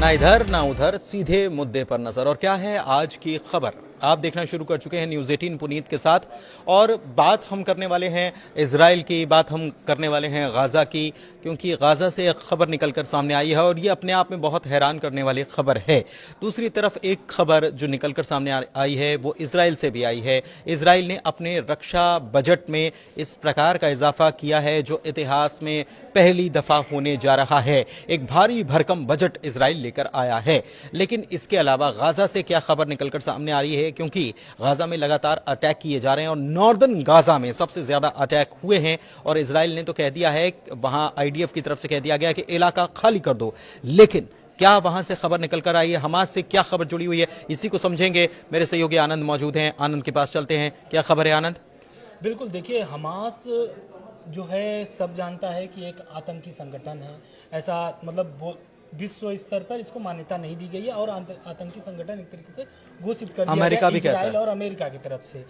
ना इधर ना उधर, सीधे मुद्दे पर नजर। और क्या है आज की खबर, आप देखना शुरू कर चुके हैं न्यूज़ 18 पुनीत के साथ। और बात हम करने वाले हैं इजराइल की, बात हम करने वाले हैं गाजा की, क्योंकि गाजा से एक खबर निकलकर सामने आई है और ये अपने आप में बहुत हैरान करने वाली खबर है। दूसरी तरफ एक खबर जो निकलकर सामने आई है वो इजराइल से भी आई है। इजराइल ने अपने रक्षा बजट में इस प्रकार का इजाफा किया है जो इतिहास में पहली दफा होने जा रहा है। एक भारी भरकम बजट इजराइल लेकर आया है। लेकिन इसके अलावा गाजा से क्या खबर निकलकर सामने आ रही है, क्योंकि गाजा में लगातार अटैक किए जा रहे हैं और नॉर्दर्न गाजा में सबसे ज्यादा अटैक हुए हैं। और इजराइल ने तो कह दिया है, वहां आईडीएफ की तरफ से कह दिया गया कि इलाका खाली कर दो। लेकिन क्या वहां से खबर निकलकर आई है, हमास से क्या खबर जुड़ी हुई है, इसी को समझेंगे। मेरे सहयोगी आनंद मौजूद हैं, आनंद के पास चलते हैं। क्या खबर है आनंद? बिल्कुल, देखिए, हमास जो है सब जानता है कि एक आतंकी संगठन है। ऐसा मतलब विश्व स्तर पर इसको मान्यता नहीं दी गई है और आतंकी संगठन एक तरीके से घोषित कर दिया अमेरिका भी कहता है, इजराइल और अमेरिका की तरफ से।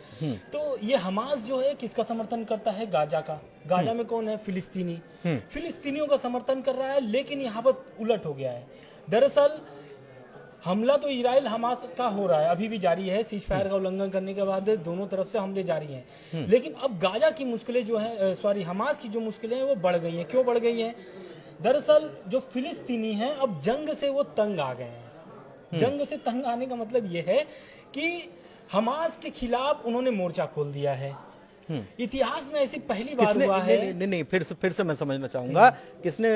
तो ये हमास जो है किसका समर्थन करता है? गाजा का। गाजा में कौन है? फिलिस्तीनी। फिलिस्तीनियों का समर्थन कर रहा है। लेकिन यहाँ पर उलट हो गया है। दरअसल हमला तो इजराइल हमास का हो रहा है, अभी भी जारी है। सीज फायर का उल्लंघन करने के बाद दोनों तरफ से हमले जारी हैं। लेकिन अब गाजा की मुश्किलें जो है, हमास की जो मुश्किलें हैं वो बढ़ गई हैं। क्यों बढ़ गई हैं? दरअसल जो फिलिस्तीनी हैं अब जंग से वो तंग आ गए हैं। जंग से तंग आने का मतलब ये है कि हमास के खिलाफ उन्होंने मोर्चा खोल दिया है। इतिहास में ऐसी पहली बार हुआ है। नहीं, फिर से मैं समझना चाहूंगा, किसने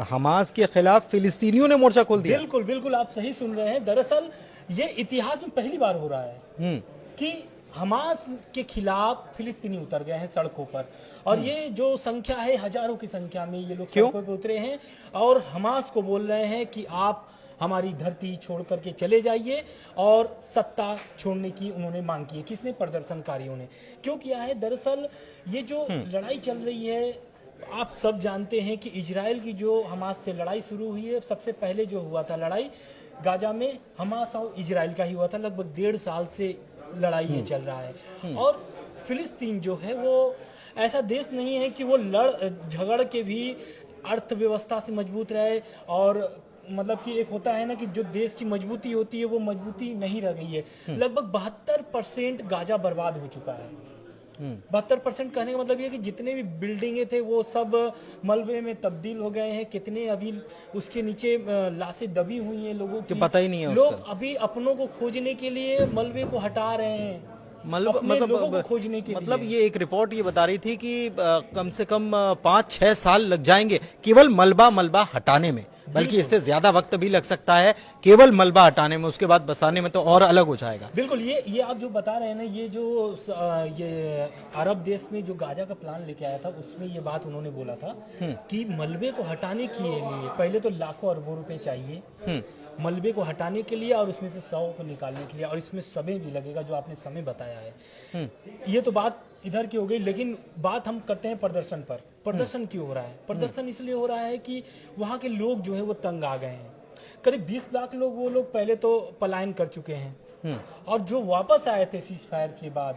हमास के खिलाफ फिलिस्तीनियों ने मोर्चा खोल दिया? बिल्कुल बिल्कुल, आप सही सुन रहे हैं। दरअसल ये इतिहास में पहली बार हो रहा है कि हमास के खिलाफ फिलिस्तीनी उतर गए हैं सड़कों पर। और ये जो संख्या है, हजारों की संख्या में ये लोग सड़कों पर उतरे हैं और हमास को बोल रहे हैं कि आप हमारी धरती छोड़ करके चले जाइए। और सत्ता छोड़ने की उन्होंने मांग की है। किसने? प्रदर्शनकारियों ने। क्यों किया है? दरअसल ये जो लड़ाई चल रही है, आप सब जानते हैं कि इजराइल की जो हमास से लड़ाई शुरू हुई है, सबसे पहले जो हुआ था लड़ाई गाजा में हमास और इजराइल का ही हुआ था। लगभग 1.5 साल से लड़ाई ये चल रहा है। और फिलिस्तीन जो है वो ऐसा देश नहीं है कि वो झगड़ के भी अर्थव्यवस्था से मजबूत रहे। और मतलब कि एक होता है ना कि जो देश की मजबूती होती है वो मजबूती नहीं रह गई है। लगभग 72% गाजा बर्बाद हो चुका है। 72% कहने का मतलब ये कि जितने भी बिल्डिंगे थे वो सब मलबे में तब्दील हो गए हैं। कितने अभी उसके नीचे लाशें दबी हुई हैं लोगों की, पता ही नहीं है। लोग अभी अपनों को खोजने के लिए मलबे को हटा रहे हैं। मतलब खोजने के मतलब ये एक रिपोर्ट ये बता रही थी कि कम से कम 5-6 साल लग जाएंगे केवल मलबा हटाने में, बल्कि इससे ज्यादा वक्त भी लग सकता है केवल मलबा हटाने में। उसके बाद बसाने में तो और अलग हो जाएगा। बिल्कुल, ये आप जो बता रहे हैं ना, ये अरब देश ने जो गाजा का प्लान लेके आया था उसमें ये बात उन्होंने बोला था कि मलबे को हटाने के लिए पहले तो लाखों अरबों रुपए चाहिए मलबे को हटाने के लिए, और उसमें से 100 को निकालने के लिए, और इसमें समय भी लगेगा जो आपने समय बताया है। ये तो बात इधर की हो गई। लेकिन बात हम करते हैं प्रदर्शन पर। प्रदर्शन क्यों हो रहा है? प्रदर्शन इसलिए हो रहा है कि वहाँ के लोग जो है वो तंग आ गए हैं। करीब 20 लाख लोग, वो लोग पहले तो पलायन कर चुके हैं और जो वापस आए थे सीज फायर के बाद,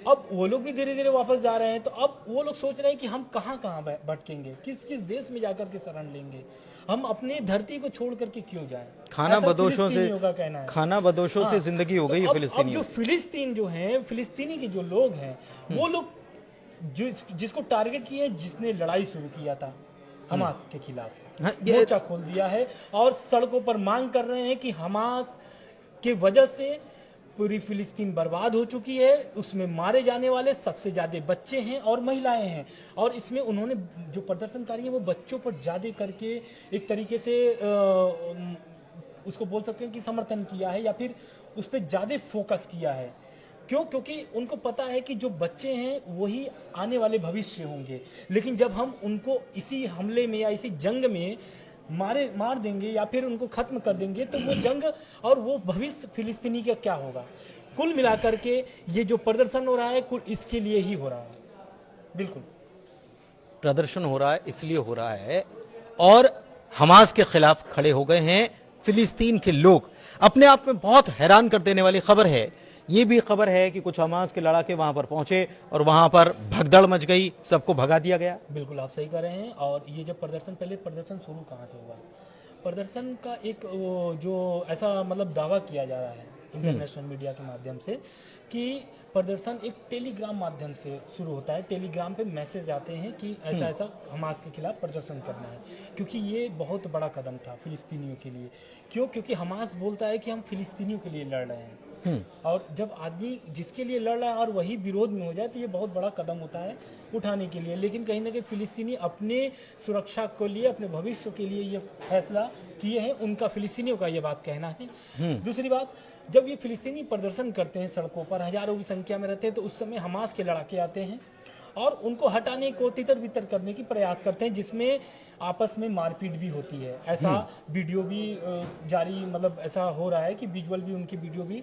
अब वो लोग भी धीरे धीरे वापस जा रहे हैं। तो अब वो लोग सोच रहे हैं कि हम कहाँ भटकेंगे, किस किस देश में जाकर के शरण लेंगे, हम अपनी धरती को छोड़ करके क्यों जाएं? खाना बदोशों से जिंदगी हो गई है फिलिस्तीनी। जो फिलिस्तीन जो है, फिलिस्तीनी के जो लोग हैं वो लोग जिसको टारगेट किए, जिसने लड़ाई शुरू किया था हमास के खिलाफ, मोर्चा खोल दिया है और सड़कों पर मांग कर रहे हैं कि हमास के वजह से पूरी फिलिस्तीन बर्बाद हो चुकी है। उसमें मारे जाने वाले सबसे ज्यादा बच्चे हैं और महिलाएं हैं। और इसमें उन्होंने जो प्रदर्शनकारी हैं वो बच्चों पर ज्यादा करके एक तरीके से उसको बोल सकते हैं कि समर्थन किया है या फिर उस पर ज्यादा फोकस किया है। क्यों? क्योंकि उनको पता है कि जो बच्चे हैं वही आने वाले भविष्य होंगे। लेकिन जब हम उनको इसी हमले में या इसी जंग में मार देंगे या फिर उनको खत्म कर देंगे तो वो जंग और वो भविष्य फिलिस्तीनी का क्या होगा? कुल मिलाकर के ये जो प्रदर्शन हो रहा है कुल इसके लिए ही हो रहा है। बिल्कुल प्रदर्शन हो रहा है, इसलिए हो रहा है। और हमास के खिलाफ खड़े हो गए हैं फिलिस्तीन के लोग। अपने आप में बहुत हैरान कर देने वाली खबर है। ये भी खबर है कि कुछ हमास के लड़ाके वहां पर पहुंचे और वहां पर भगदड़ मच गई, सबको भगा दिया गया। बिल्कुल आप सही कह रहे हैं। और ये जब पहले प्रदर्शन शुरू कहाँ से हुआ? प्रदर्शन का एक जो ऐसा मतलब दावा किया जा रहा है इंटरनेशनल मीडिया के माध्यम से कि प्रदर्शन एक टेलीग्राम माध्यम से शुरू होता है। टेलीग्राम पे मैसेज आते हैं कि ऐसा ऐसा हमास के खिलाफ प्रदर्शन करना है, क्योंकि ये बहुत बड़ा कदम था फिलिस्तीनियों के लिए। क्यों? क्योंकि हमास बोलता है कि हम फिलिस्तीनियों के लिए लड़ रहे हैं, और जब आदमी जिसके लिए लड़ रहा है और वही विरोध में हो जाए तो ये बहुत बड़ा कदम होता है उठाने के लिए। लेकिन कहीं ना कहीं फिलिस्तीनी अपने सुरक्षा के लिए, अपने भविष्य के लिए ये फैसला किए हैं, उनका फिलिस्तीनियों का ये बात कहना है। दूसरी बात, जब ये फिलिस्तीनी प्रदर्शन करते हैं सड़कों पर, हजारों की संख्या में रहते हैं, तो उस समय हमास के लड़ाके आते हैं और उनको हटाने को तितर बितर करने की प्रयास करते हैं, जिसमें आपस में मारपीट भी होती है। ऐसा वीडियो भी जारी मतलब ऐसा हो रहा है कि विजुअल भी, उनकी वीडियो भी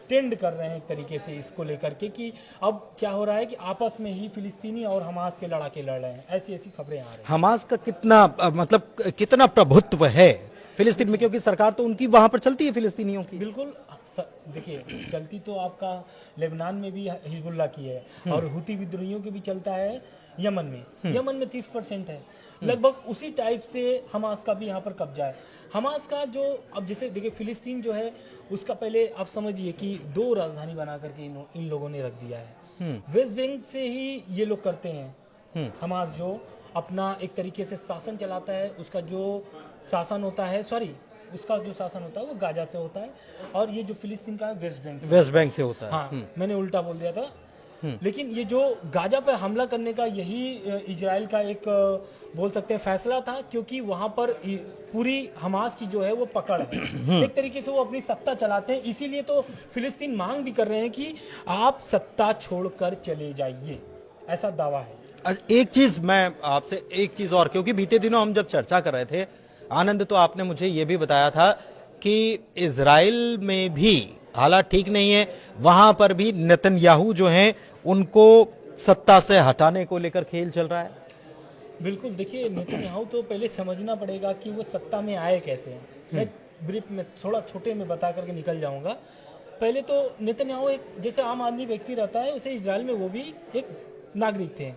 ट्रेंड कर रहे हैं एक तरीके से इसको लेकर के कि अब क्या हो रहा है कि आपस में ही फिलिस्तीनी और हमास के लड़ाके लड़ रहे हैं। ऐसी ऐसी खबरें आ रही हैं। हमास का कितना मतलब कितना प्रभुत्व है फिलिस्तीन में, क्योंकि सरकार तो उनकी वहां पर चलती है फिलिस्तीनियों की। बिल्कुल, देखिए चलती तो आपका लेबनान में भी हिजबुल्लाह की है और हुती विद्रोहियों की भी चलता है यमन में। यमन में 30% है, लगभग उसी टाइप से हमास का भी यहाँ पर कब्जा है। हमास का जो अब जैसे देखिए फिलिस्तीन जो है उसका पहले आप समझिए कि 2 राजधानी बना करके इन लोगों ने रख दिया है। वेस्ट बैंक से ही ये लोग करते हैं। हमास जो अपना एक तरीके से शासन चलाता है, उसका जो शासन होता है, उसका जो शासन होता है वो गाजा से होता है, और ये जो फिलिस्तीन का है वेस्ट बैंक से होता है। हाँ, मैंने उल्टा बोल दिया था। लेकिन ये जो गाजा पर हमला करने का यही इजराइल का एक बोल सकते हैं फैसला था, क्योंकि वहां पर पूरी हमास की जो है वो पकड़ है। एक तरीके से वो अपनी सत्ता चलाते हैं, इसीलिए तो फिलिस्तीन मांग भी कर रहे हैं कि आप सत्ता छोड़कर चले जाइए, ऐसा दावा है। एक चीज मैं आपसे एक चीज और, क्योंकि बीते दिनों हम जब चर्चा कर रहे थे आनंद, तो आपने मुझे ये भी बताया था कि इजराइल में भी हालात ठीक नहीं है, वहां पर भी नेतन्याहू जो हैं उनको सत्ता से हटाने को लेकर खेल चल रहा है। बिल्कुल, देखिए नेतन्याहू तो पहले समझना पड़ेगा कि वो सत्ता में आए कैसे हैं। मैं ब्रीफ में थोड़ा छोटे में बता करके निकल जाऊंगा। पहले तो नेतन्याहू एक जैसे आम आदमी व्यक्ति रहता है, उसे इजराइल में वो भी एक नागरिक थे,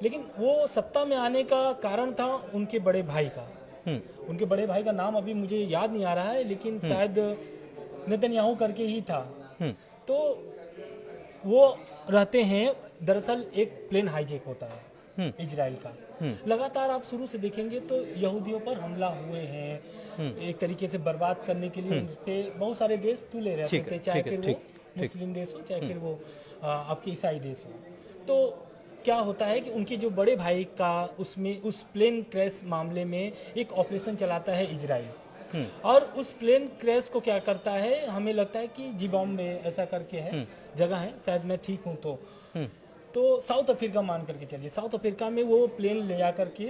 लेकिन वो सत्ता में आने का कारण था उनके बड़े भाई का। उनके बड़े भाई का नाम अभी मुझे याद नहीं आ रहा है, लेकिन शायद नेतन्याहू करके ही था। तो वो रहते हैं, दरअसल एक प्लेन हाईजैक होता है इजराइल का। लगातार आप शुरू से देखेंगे तो यहूदियों पर हमला हुए हैं, एक तरीके से बर्बाद करने के लिए उनपे बहुत सारे देश तुले रहते थे, चाहे फिर वो मुस्लिम देश हो, चाहे फिर वो आपके ईसाई देश हो। तो क्या होता है कि उनके जो बड़े भाई का उसमें उस प्लेन क्रैश मामले में एक ऑपरेशन चलाता है इजराइल, और उस प्लेन क्रैश को क्या करता है, हमें लगता है कि जिबॉम में ऐसा करके है जगह है, शायद मैं ठीक हूँ तो साउथ अफ्रीका मान करके चलिए, साउथ अफ्रीका में वो प्लेन ले जा करके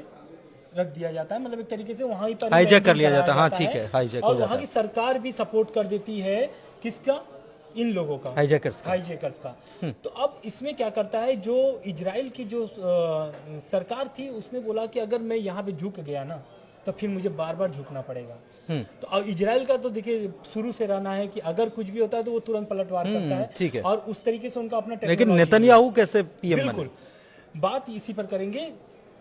रख दिया जाता है, मतलब एक तरीके से वहां पर हाईजैक कर लिया जाता है। हाँ ठीक है, हाईजैक और वहां की सरकार भी सपोर्ट कर देती है किसका, इन लोगों का, हाईजैकर्स का। तो अब इसमें क्या करता है, जो इजराइल की जो सरकार थी उसने बोला कि अगर मैं यहाँ पे झुक गया ना तो फिर मुझे बार बार झुकना पड़ेगा। तो अब इजराइल का तो देखिए शुरू से रहना है कि अगर कुछ भी होता है तो वो तुरंत पलटवार करता है, ठीक है, और उस तरीके से उनका अपना। लेकिन नेतन्याहू कैसे पीएम बने? बिल्कुल, बात इसी पर करेंगे।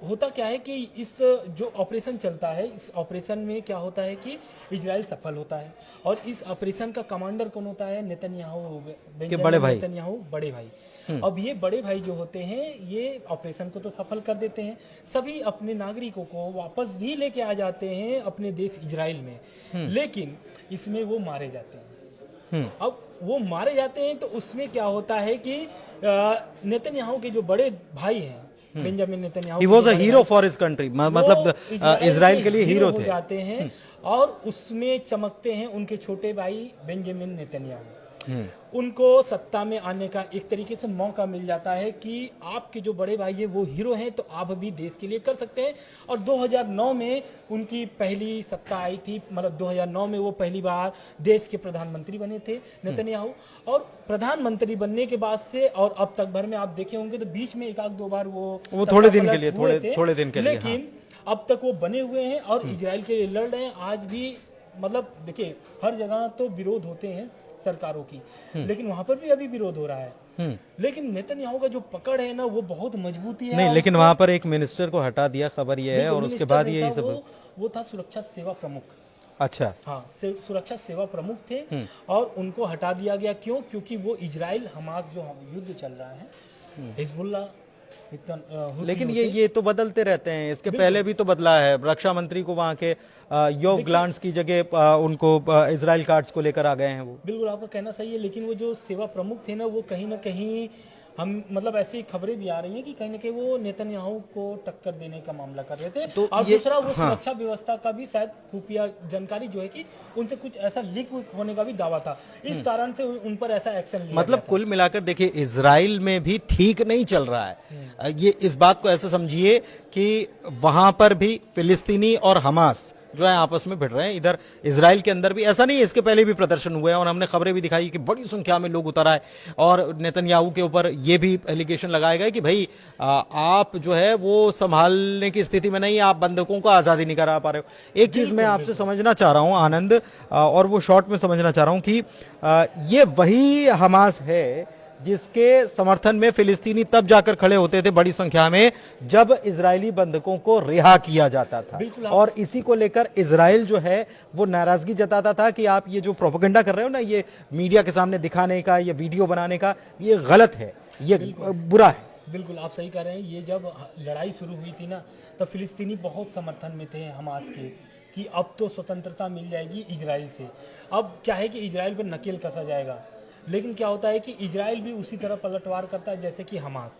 होता क्या है कि इस जो ऑपरेशन चलता है, इस ऑपरेशन में क्या होता है कि इजराइल सफल होता है, और इस ऑपरेशन का कमांडर कौन होता है, नेतन्याहू, बड़े भाई नेतन्याहू बड़े भाई। अब ये बड़े भाई जो होते हैं ये ऑपरेशन को तो सफल कर देते हैं, सभी अपने नागरिकों को वापस भी लेके आ जाते हैं अपने देश इजराइल में, लेकिन इसमें वो मारे जाते हैं। अब वो मारे जाते हैं तो उसमें क्या होता है कि नेतन्याहू के जो बड़े भाई हैं, Benjamin Netanyahu, he was a hero for his country, मतलब इजराइल के लिए हीरो थे, जाते हैं और उसमें चमकते हैं उनके छोटे भाई बेंजामिन नेतन्याहू। उनको सत्ता में आने का एक तरीके से मौका मिल जाता है कि आपके जो बड़े भाई है वो हीरो हैं, तो आप भी देश के लिए कर सकते हैं। और 2009 में उनकी पहली सत्ता आई थी, मतलब 2009 में वो पहली बार देश के प्रधानमंत्री बने थे नेतन्याहू। और प्रधानमंत्री बनने के बाद से और अब तक भर में आप देखे होंगे तो बीच में एक आध दो बार वो थोड़े दिन के लिए, थोड़े दिन के लिए, लेकिन अब तक वो बने हुए हैं और इजराइल के लिए लड़ रहे हैं। आज भी मतलब देखिए हर जगह तो विरोध होते हैं सरकारों की, लेकिन वहां पर भी अभी विरोध हो रहा है। लेकिन नेतन्याहू का जो पकड़ है ना वो बहुत मजबूती है। नहीं, लेकिन वहां पर एक मिनिस्टर को हटा दिया, खबर ये है, और उसके बाद ये सब वो था सुरक्षा सेवा प्रमुख, अच्छा। हाँ, सुरक्षा सेवा प्रमुख थे और उनको हटा दिया गया। क्यों? क्योंकि वो इजराइल हमास जो युद्ध चल रहा है हिजबुल्लाह लेकिन ये तो बदलते रहते हैं, इसके पहले भी तो बदला है। रक्षा मंत्री को वहां के योव ग्लांट्स की जगह उनको इजराइल कार्ड्स को लेकर आ गए हैं वो। बिल्कुल आपका कहना सही है, लेकिन वो जो सेवा प्रमुख थे ना, वो कहीं ना कहीं हम मतलब ऐसी खबरें भी आ रही हैं कि कहीं ना कहीं वो नेतन्याहू को टक्कर देने का मामला कर रहे थे। तो और दूसरा वो हाँ। सुरक्षा व्यवस्था का भी शायद खुफिया जानकारी जो है कि उनसे कुछ ऐसा लीक होने का भी दावा था, इस कारण से उन पर ऐसा एक्शन लिया मतलब कुल मिलाकर देखिए, इजराइल में भी ठीक नहीं चल रहा है। ये इस बात को ऐसे समझिए कि वहां पर भी फिलिस्तीनी और हमास जो है आपस में भिड़ रहे हैं। इधर इजराइल के अंदर भी ऐसा नहीं है, इसके पहले भी प्रदर्शन हुए हैं और हमने खबरें भी दिखाई कि बड़ी संख्या में लोग उतर आए और नेतन्याहू के ऊपर ये भी एलिगेशन लगाए गए कि भाई आप जो है वो संभालने की स्थिति में नहीं, आप बंधकों को आजादी नहीं करा पा रहे हो। एक चीज मैं आपसे समझना चाह रहा हूं आनंद, और वो शॉर्ट में समझना चाह रहा हूं कि ये वही हमास है जिसके समर्थन में फिलिस्तीनी तब जाकर खड़े होते थे बड़ी संख्या में जब इजरायली बंधकों को रिहा किया जाता था। और इसी को लेकर इजराइल जो है वो नाराजगी जताता था कि आप ये जो प्रोपेगेंडा कर रहे हो ना, ये मीडिया के सामने दिखाने का, ये वीडियो बनाने का, ये गलत है, ये बुरा है। बिल्कुल आप सही कह रहे हैं। ये जब लड़ाई शुरू हुई थी ना, तब फिलिस्तीनी बहुत समर्थन में थे हमास के कि अब तो स्वतंत्रता मिल जाएगी इजराइल से। अब क्या है कि इजराइल पर नकेल कसा जाएगा, लेकिन क्या होता है कि इजराइल भी उसी तरह पलटवार करता है जैसे कि हमास।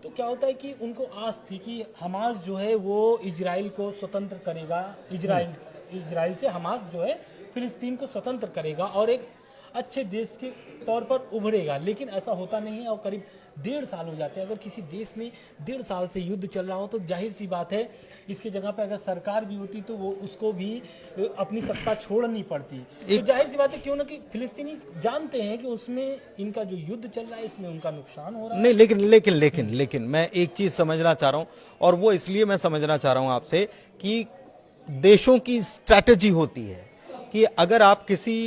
तो क्या होता है कि उनको आस थी कि हमास जो है वो इजराइल को स्वतंत्र करेगा, इजराइल से हमास जो है फिलिस्तीन को स्वतंत्र करेगा और एक अच्छे देश के तौर पर उभरेगा। लेकिन ऐसा होता नहीं है और करीब 1.5 साल हो जाते हैं। अगर किसी देश में 1.5 साल से युद्ध चल रहा हो तो जाहिर सी बात है इसकी जगह पे अगर सरकार भी होती तो वो उसको भी अपनी सत्ता छोड़नी पड़ती। तो जाहिर सी बात है क्यों ना कि फिलिस्तीनी जानते हैं कि उसमें इनका जो युद्ध चल रहा है इसमें उनका नुकसान हो रहा है। नहीं, लेकिन मैं एक चीज समझना चाह रहा हूं, और वो इसलिए मैं समझना चाह रहा हूं आपसे कि देशों की स्ट्रैटेजी होती है कि अगर आप किसी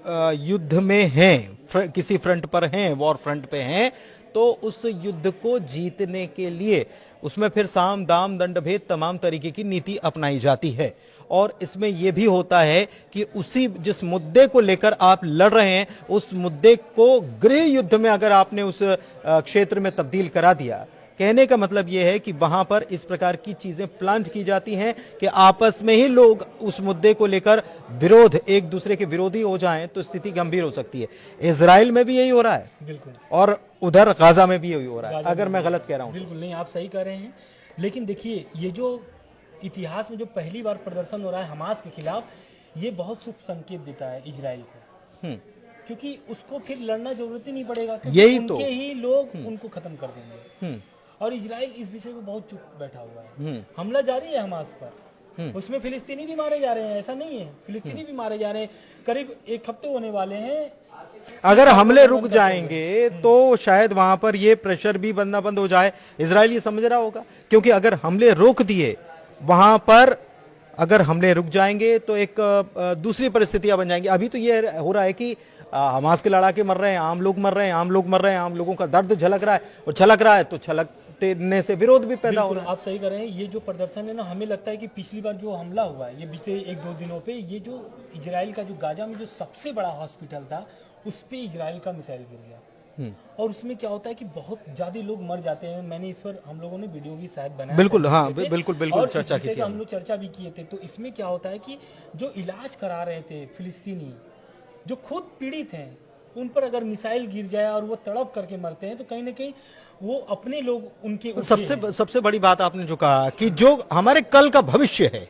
युद्ध में हैं, किसी फ्रंट पर हैं, वॉर फ्रंट पे हैं, तो उस युद्ध को जीतने के लिए उसमें फिर साम दाम दंड भेद तमाम तरीके की नीति अपनाई जाती है। और इसमें यह भी होता है कि उसी जिस मुद्दे को लेकर आप लड़ रहे हैं, उस मुद्दे को गृह युद्ध में अगर आपने उस क्षेत्र में तब्दील करा दिया, कहने का मतलब यह है कि वहां पर इस प्रकार की चीजें प्लांट की जाती हैं कि आपस में ही लोग उस मुद्दे को लेकर एक दूसरे के विरोधी हो जाएं तो स्थिति गंभीर हो सकती है। इजराइल में भी यही हो रहा है, बिल्कुल, और उधर गाजा में भी यही हो रहा है, अगर मैं गलत कह रहा हूं। बिल्कुल नहीं, आप सही कह रहे हैं। लेकिन देखिए, ये जो इतिहास में जो पहली बार प्रदर्शन हो रहा है हमास के खिलाफ, ये बहुत शुभ संकेत देता है इजराइल को, क्योंकि उसको फिर लड़ना जरूरत ही नहीं पड़ेगा, यही उनके तो ही लोग उनको खत्म कर देंगे। और इजराइल इस विषय में बहुत चुप बैठा हुआ है। हमला जारी है हमास पर, उसमें फिलिस्तीनी भी मारे जा रहे हैं, ऐसा नहीं है, फिलिस्तीनी भी मारे जा रहे हैं। करीब 1 हफ्ते होने वाले हैं। अगर हमले रुक जाएंगे तो शायद वहां पर ये प्रेशर भी बनना बंद हो जाए। इजराइल ये समझ रहा होगा, क्योंकि अगर हमले रोक दिए वहां पर, अगर हमले रुक जाएंगे तो एक दूसरी परिस्थितियां बन जाएंगी। अभी तो ये हो रहा है कि हमास के लड़ाके मर रहे हैं, आम लोग मर रहे हैं, आम लोगों का दर्द झलक रहा है, और छलक रहा है तो छलकने से विरोध भी पैदा हो रहा है। आप सही कर रहे हैं। ये जो प्रदर्शन है ना, हमें लगता है कि पिछली बार जो हमला हुआ है ये बीते 1-2 दिनों पे, ये जो इजराइल का जो गाजा में जो सबसे बड़ा हॉस्पिटल था उस पे इजराइल का मिसाइल गिर गया, और उसमें क्या होता है कि बहुत ज्यादा लोग मर जाते हैं। मैंने इस पर हम लोगों ने वीडियो भी शायद बनाया, बिल्कुल, हाँ, बिल्कुल चर्चा की थी, हम लोग चर्चा भी किए थे। तो इसमें क्या होता है कि जो इलाज करा रहे थे फिलिस्तीनी, जो खुद पीड़ित हैं, उन पर अगर मिसाइल गिर जाए और वो तड़प करके मरते हैं तो कहीं ना कहीं वो अपने लोग उनके सबसे बड़ी बात आपने जो कहा कि जो हमारे कल का भविष्य है,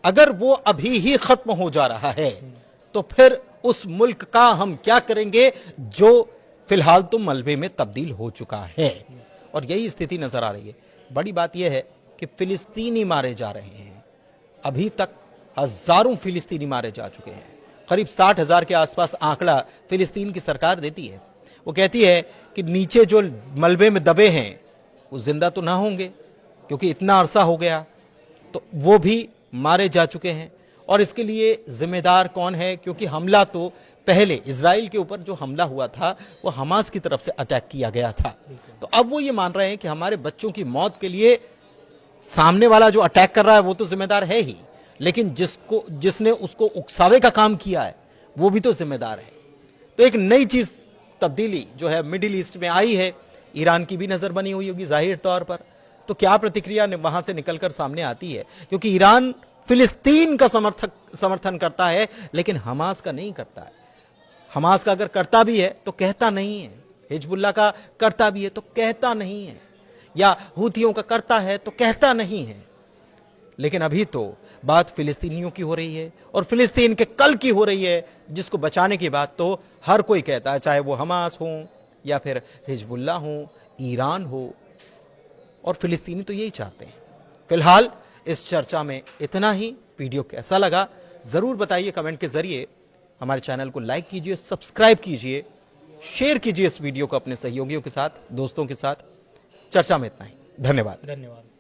अगर वो अभी ही खत्म हो जा रहा है तो फिर उस मुल्क का हम क्या करेंगे जो फिलहाल तो मलबे में तब्दील हो चुका है। और यही स्थिति नजर आ रही है। बड़ी बात यह है कि फिलिस्तीनी मारे जा रहे हैं, अभी तक हजारों फिलिस्तीनी मारे जा चुके हैं। करीब 60,000 के आसपास आंकड़ा फिलिस्तीन की सरकार देती है। वो कहती है कि नीचे जो मलबे में दबे हैं वो जिंदा तो ना होंगे, क्योंकि इतना अरसा हो गया, तो वो भी मारे जा चुके हैं। और इसके लिए जिम्मेदार कौन है? क्योंकि हमला तो पहले इजराइल के ऊपर जो हमला हुआ था वो हमास की तरफ से अटैक किया गया था। तो अब वो ये मान रहे हैं कि हमारे बच्चों की मौत के लिए सामने वाला जो अटैक कर रहा है वो तो जिम्मेदार है ही, लेकिन जिसने उसको उकसावे का काम किया है वो भी तो जिम्मेदार है। तो एक नई चीज, तब्दीली जो है मिडिल ईस्ट में आई है, ईरान की भी नजर बनी हुई होगी जाहिर तौर पर। तो क्या प्रतिक्रिया वहां से निकलकर सामने आती है, क्योंकि ईरान फिलिस्तीन का समर्थन करता है लेकिन हमास का नहीं करता है। हमास का अगर करता भी है तो कहता नहीं है, हिजबुल्लाह का करता भी है तो कहता नहीं है, या हूथियों का करता है तो कहता नहीं है। लेकिन अभी तो बात फिलिस्तीनियों की हो रही है और फिलिस्तीन के कल की हो रही है, जिसको बचाने की बात तो हर कोई कहता है, चाहे वो हमास हो या फिर हिजबुल्लाह हो, ईरान हो, और फिलिस्तीनी तो यही चाहते हैं। फिलहाल इस चर्चा में इतना ही। वीडियो कैसा लगा जरूर बताइए कमेंट के जरिए। हमारे चैनल को लाइक कीजिए, सब्सक्राइब कीजिए, शेयर कीजिए इस वीडियो को अपने सहयोगियों के साथ, दोस्तों के साथ। चर्चा में इतना ही। धन्यवाद। धन्यवाद।